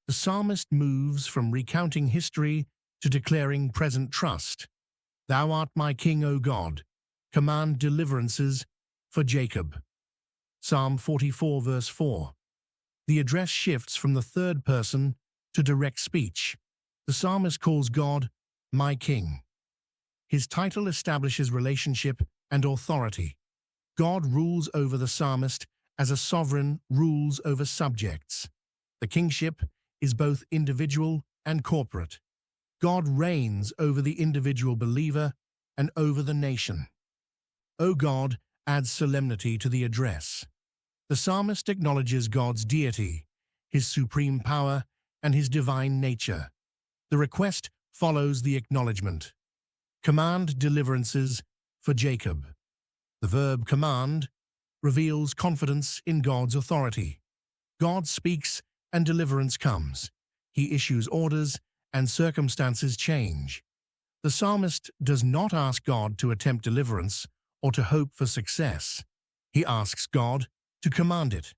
The psalmist moves from recounting history to declaring present trust. Thou art my King, O God. Command deliverances for Jacob. Psalm 44 verse 4. The address shifts from the third person to direct speech. The psalmist calls God my King. His title establishes relationship and authority. God rules over the psalmist as a sovereign rules over subjects. The kingship is both individual and corporate. God reigns over the individual believer and over the nation. O God adds solemnity to the address. The psalmist acknowledges God's deity, his supreme power, and his divine nature. The request follows the acknowledgement. Command deliverances for Jacob. The verb command reveals confidence in God's authority. God speaks and deliverance comes. He issues orders and circumstances change. The psalmist does not ask God to attempt deliverance or to hope for success. He asks God to command it.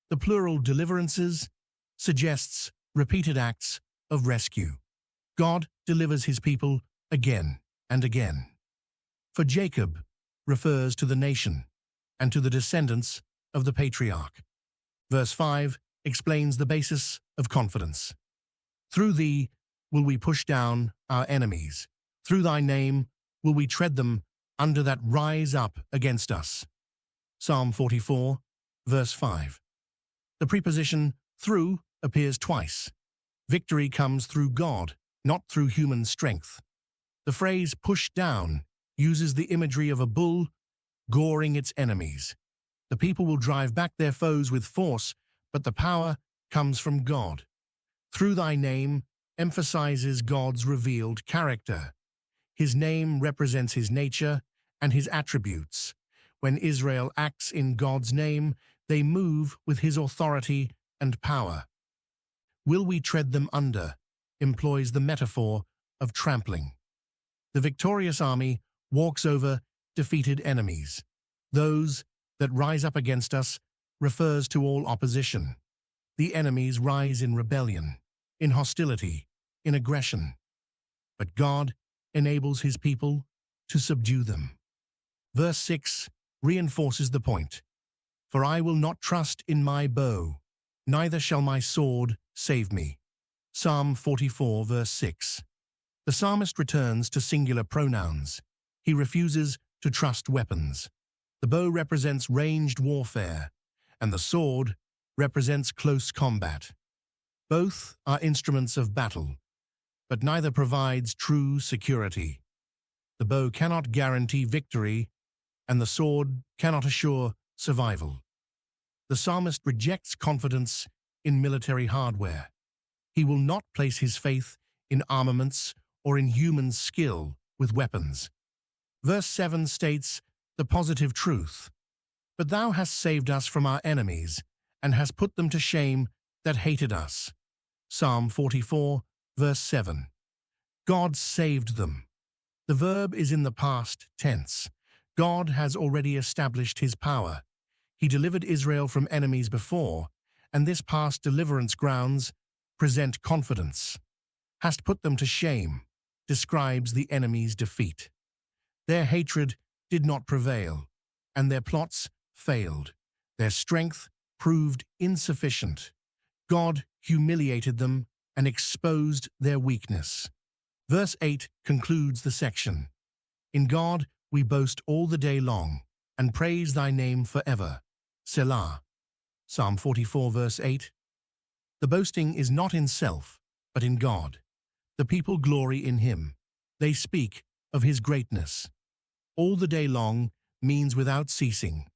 The plural deliverances suggests repeated acts of rescue. God delivers his people again and again. For Jacob refers to the nation and to the descendants of the patriarch. Verse 5 explains the basis of confidence. Through thee will we push down our enemies. Through thy name will we tread them under that rise up against us. Psalm 44, verse 5. The preposition through appears twice. Victory comes through God, not through human strength. The phrase push down uses the imagery of a bull goring its enemies. The people will drive back their foes with force, but the power comes from God. Through thy name emphasizes God's revealed character. His name represents his nature and his attributes. When Israel acts in God's name, they move with his authority and power. Will we tread them under employs the metaphor of trampling. The victorious army walks over defeated enemies. Those that rise up against us refers to all opposition. The enemies rise in rebellion, in hostility, in aggression. But God enables his people to subdue them. Verse 6 reinforces the point. For I will not trust in my bow, neither shall my sword save me. Psalm 44 verse 6. The psalmist returns to singular pronouns. He refuses to trust weapons. The bow represents ranged warfare, and the sword represents close combat. Both are instruments of battle, but neither provides true security. The bow cannot guarantee victory, and the sword cannot assure survival. The psalmist rejects confidence in military hardware. He will not place his faith in armaments or in human skill with weapons. Verse 7 states the positive truth. But thou hast saved us from our enemies, and hast put them to shame that hated us. Psalm 44, verse 7. God saved them. The verb is in the past tense. God has already established his power. He delivered Israel from enemies before, and this past deliverance grounds present confidence. Hast put them to shame describes the enemy's defeat. Their hatred did not prevail, and their plots failed. Their strength proved insufficient. God humiliated them and exposed their weakness. Verse 8 concludes the section. In God we boast all the day long, and praise thy name forever. Selah. Psalm 44 verse 8. The boasting is not in self, but in God. The people glory in him. They speak of his greatness. All the day long means without ceasing,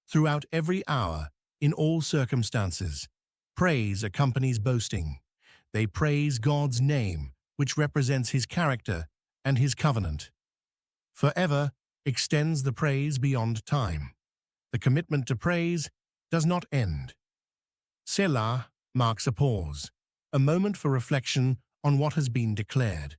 throughout every hour, in all circumstances. Praise accompanies boasting. They praise God's name, which represents his character and his covenant. Forever extends the praise beyond time. The commitment to praise does not end. Selah marks a pause, a moment for reflection on what has been declared.